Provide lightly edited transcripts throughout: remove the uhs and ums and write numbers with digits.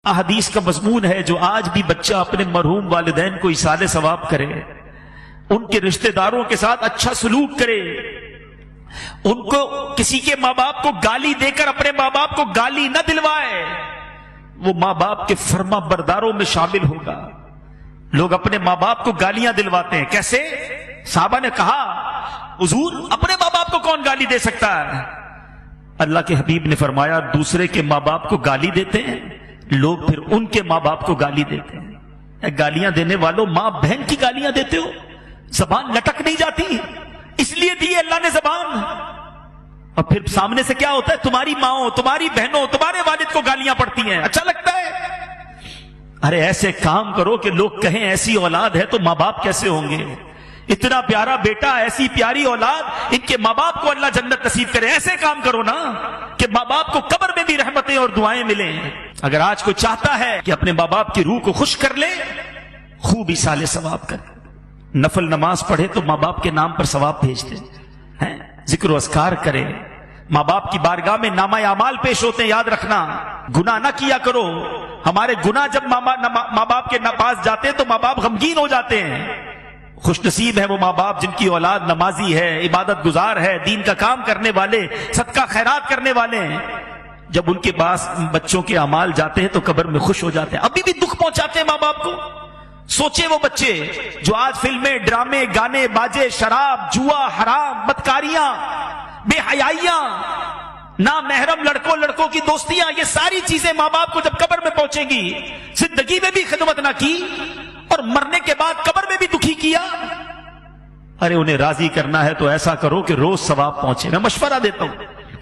احادیث کا مضمون ہے جو آج بھی بچہ اپنے مرحوم والدین کو ایصال ثواب کرے، ان کے رشتہ داروں کے ساتھ اچھا سلوک کرے، ان کو کسی کے ماں باپ کو گالی دے کر اپنے ماں باپ کو گالی نہ دلوائے، وہ ماں باپ کے فرما برداروں میں شامل ہوگا۔ لوگ اپنے ماں باپ کو گالیاں دلواتے ہیں، کیسے؟ صحابہ نے کہا حضور اپنے ماں باپ کو کون گالی دے سکتا ہے؟ اللہ کے حبیب نے فرمایا دوسرے کے ماں باپ کو گالی دیتے ہیں لوگ، پھر ان کے ماں باپ کو گالی دیتے ہیں۔ گالیاں دینے والوں ماں بہن کی گالیاں دیتے ہو، زبان لٹک نہیں جاتی؟ اس لیے دی اللہ نے زبان، اور پھر سامنے سے کیا ہوتا ہے؟ تمہاری ماں، تمہاری بہنوں، تمہارے والد کو گالیاں پڑتی ہیں، اچھا لگتا ہے؟ ارے ایسے کام کرو کہ لوگ کہیں ایسی اولاد ہے تو ماں باپ کیسے ہوں گے؟ اتنا پیارا بیٹا، ایسی پیاری اولاد، ان کے ماں باپ کو اللہ جنت نصیب کرے۔ ایسے کام کرو نا کہ ماں باپ کو قبر میں بھی رحمتیں اور دعائیں ملیں۔ اگر آج کوئی چاہتا ہے کہ اپنے ماں باپ کی روح کو خوش کر لے، خوب ایصال ثواب کرے، نفل نماز پڑھے تو ماں باپ کے نام پر ثواب بھیج دے، ذکر و اذکار کرے۔ ماں باپ کی بارگاہ میں نامہ اعمال پیش ہوتے ہیں، یاد رکھنا گناہ نہ کیا کرو۔ ہمارے گناہ جب ماں باپ کے پاس جاتے ہیں تو ماں باپ غمگین ہو جاتے ہیں۔ خوش نصیب ہے وہ ماں باپ جن کی اولاد نمازی ہے، عبادت گزار ہے، دین کا کام کرنے والے، صدقہ خیرات کرنے والے ہیں۔ جب ان کے پاس بچوں کے اعمال جاتے ہیں تو قبر میں خوش ہو جاتے ہیں۔ ابھی بھی دکھ پہنچاتے ہیں ماں باپ کو۔ سوچے وہ بچے جو آج فلمیں، ڈرامے، گانے، باجے، شراب، جوا، حرام، بدکاریاں، بے حیائیاں، نامحرم لڑکوں کی دوستیاں، یہ ساری چیزیں ماں باپ کو جب قبر میں پہنچیں گی، زندگی میں بھی خدمت نہ کی اور مرنے کے بعد قبر میں بھی دکھی کیا۔ ارے انہیں راضی کرنا ہے تو ایسا کرو کہ روز ثواب پہنچے۔ میں مشورہ دیتا ہوں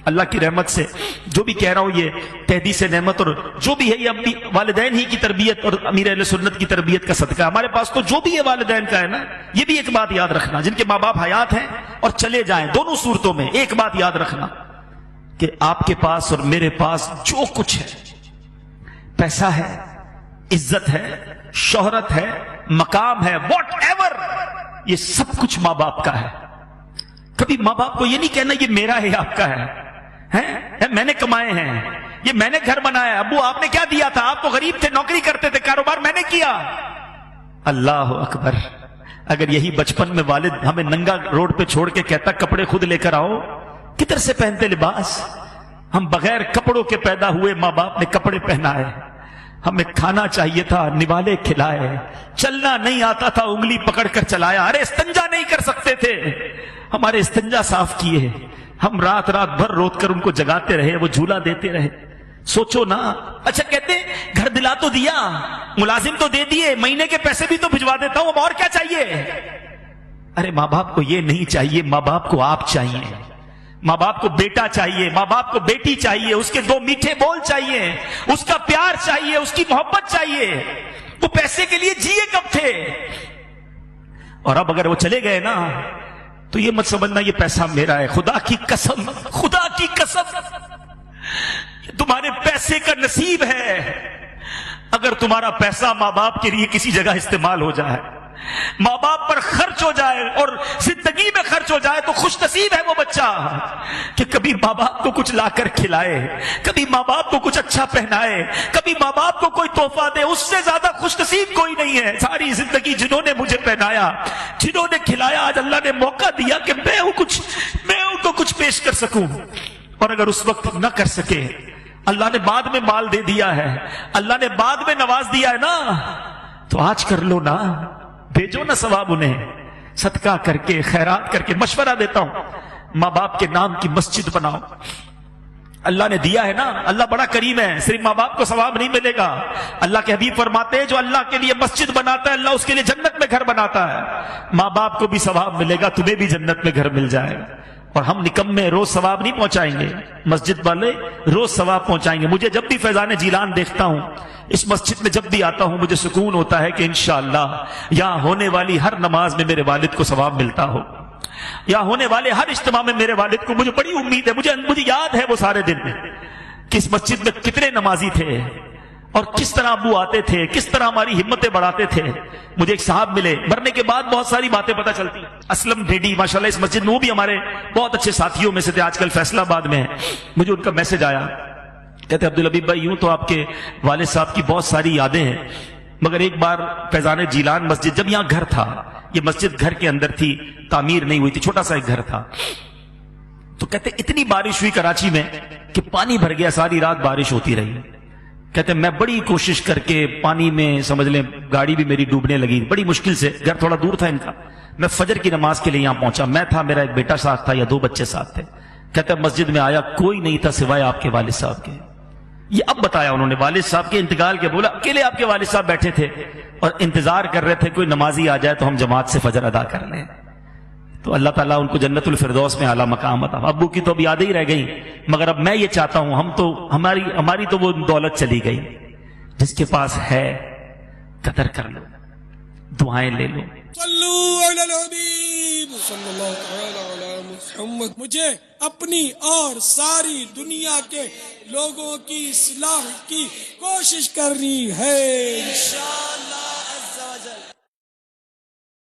اللہ کی رحمت سے، جو بھی کہہ رہا ہوں یہ تحدیث نعمت اور جو بھی ہے یہ اپنی والدین ہی کی تربیت اور امیر اہل سنت کی تربیت کا صدقہ ہے۔ ہمارے پاس تو جو بھی ہے والدین کا ہے نا، یہ بھی ایک بات یاد رکھنا، جن کے ماں باپ حیات ہیں اور چلے جائیں، دونوں صورتوں میں ایک بات یاد رکھنا کہ آپ کے پاس اور میرے پاس جو کچھ ہے، پیسہ ہے، عزت ہے، شہرت ہے، مقام ہے، واٹ ایور، یہ سب کچھ ماں باپ کا ہے۔ کبھی ماں باپ کو یہ نہیں کہنا یہ میرا ہے، آپ کا ہے، میں نے کمائے ہیں، یہ میں نے گھر بنایا، ابو آپ نے کیا دیا تھا، آپ تو غریب تھے، نوکری کرتے تھے، کاروبار میں نے کیا۔ اللہ اکبر، اگر یہی بچپن میں والد ہمیں ننگا روڈ پہ چھوڑ کے کہتا کپڑے خود لے کر آؤ، کدھر سے پہنتے لباس؟ ہم بغیر کپڑوں کے پیدا ہوئے، ماں باپ نے کپڑے پہنائے، ہمیں کھانا چاہیے تھا، نوالے کھلائے، چلنا نہیں آتا تھا، انگلی پکڑ کر چلایا، ارے استنجا نہیں کر سکتے تھے، ہمارے استنجا صاف کیے، ہم رات بھر روت کر ان کو جگاتے رہے، وہ جھولا دیتے رہے۔ سوچو نا، اچھا کہتے گھر دلا تو دیا، ملازم تو دے دیے، مہینے کے پیسے بھی تو بھجوا دیتا ہوں، اب اور کیا چاہیے؟ ارے ماں باپ کو یہ نہیں چاہیے، ماں باپ کو آپ چاہیے، ماں باپ کو بیٹا چاہیے، ماں باپ کو بیٹی چاہیے، اس کے دو میٹھے بول چاہیے، اس کا پیار چاہیے، اس کی محبت چاہیے۔ وہ پیسے کے لیے جیے کب تھے؟ اور اب اگر وہ چلے گئے نا تو یہ مت سمجھنا یہ پیسہ میرا ہے، خدا کی قسم، خدا کی قسم تمہارے پیسے کا نصیب ہے۔ اگر تمہارا پیسہ ماں باپ کے لیے کسی جگہ استعمال ہو جائے، ماں باپ پر خرچ ہو جائے اور زندگی میں خرچ ہو جائے، تو خوش نصیب ہے وہ بچہ کہ کبھی ماں باپ کو کچھ لا کر کھلائے، کبھی ماں باپ کو کچھ اچھا پہنائے، کبھی ماں باپ کو کوئی تحفہ دے۔ اس سے زیادہ خوش نصیب کوئی نہیں ہے۔ ساری زندگی جنہوں نے مجھے پہنایا، جنہوں نے کھلایا، آج اللہ نے موقع دیا کہ میں ان کو کچھ پیش کر سکوں، اور اگر اس وقت نہ کر سکے، اللہ نے بعد میں مال دے دیا ہے، اللہ نے بعد میں نواز دیا ہے نا، تو آج کر لو نا، بھیجو نا ثواب انہیں، صدقہ کر کے، خیرات کر کے۔ مشورہ دیتا ہوں ماں باپ کے نام کی مسجد بناؤ، اللہ نے دیا ہے نا، اللہ بڑا کریم ہے، صرف ماں باپ کو ثواب نہیں ملے گا۔ اللہ کے حبیب فرماتے ہیں جو اللہ کے لیے مسجد بناتا ہے اللہ اس کے لیے جنت میں گھر بناتا ہے۔ ماں باپ کو بھی ثواب ملے گا، تمہیں بھی جنت میں گھر مل جائے گا۔ اور ہم نکمے روز ثواب نہیں پہنچائیں گے، مسجد والے روز ثواب پہنچائیں گے۔ مجھے جب بھی فیضان جیلان دیکھتا ہوں، اس مسجد میں جب بھی آتا ہوں، مجھے سکون ہوتا ہے کہ انشاءاللہ یہاں ہونے والی ہر نماز میں میرے والد کو ثواب ملتا ہو، یہاں ہونے والے ہر اجتماع میں میرے والد کو، مجھے بڑی امید ہے، مجھے یاد ہے وہ سارے دن کہ اس مسجد میں کتنے نمازی تھے اور کس طرح ابو آتے تھے، کس طرح ہماری ہمتیں بڑھاتے تھے۔ مجھے ایک صاحب ملے، مرنے کے بعد بہت ساری باتیں پتہ چلتی، اسلم ڈیڈی ماشاءاللہ اس مسجد میں، وہ بھی ہمارے بہت اچھے ساتھیوں میں سے تھے، آج کل فیصلہ آباد میں ہے۔ مجھے ان کا میسج آیا کہتے عبدالحبیب بھائی یوں تو آپ کے والد صاحب کی بہت ساری یادیں ہیں، مگر ایک بار فیضان جیلان مسجد، جب یہاں گھر تھا، یہ مسجد گھر کے اندر تھی، تعمیر نہیں ہوئی تھی، چھوٹا سا ایک گھر تھا، تو کہتے اتنی بارش ہوئی کراچی میں کہ پانی بھر گیا، ساری رات بارش ہوتی رہی. کہتے میں بڑی کوشش کر کے پانی میں سمجھ لیں گاڑی بھی میری ڈوبنے لگی، بڑی مشکل سے، گھر تھوڑا دور تھا ان کا، میں فجر کی نماز کے لیے یہاں پہنچا، میں تھا، میرا ایک بیٹا ساتھ تھا یا 2 بچے ساتھ تھے. کہتے مسجد میں آیا، کوئی نہیں تھا سوائے آپ کے والد صاحب کے. یہ اب بتایا انہوں نے والد صاحب کے انتقال کے، بولا اکیلے آپ کے والد صاحب بیٹھے تھے اور انتظار کر رہے تھے کوئی نمازی آ جائے تو ہم جماعت سے فجر ادا کر لیں. تو اللہ تعالیٰ ان کو جنت الفردوس میں اعلیٰ مقام عطا. ابو کی تو اب یادیں ہی رہ گئی، مگر اب میں یہ چاہتا ہوں، ہماری تو وہ دولت چلی گئی. جس کے پاس ہے قدر کر لو، دعائیں لے لو. صلو علی الحبیب صلی اللہ تعالی علی محمد. مجھے اپنی اور ساری دنیا کے لوگوں کی اصلاح کی کوشش کرنی ہے.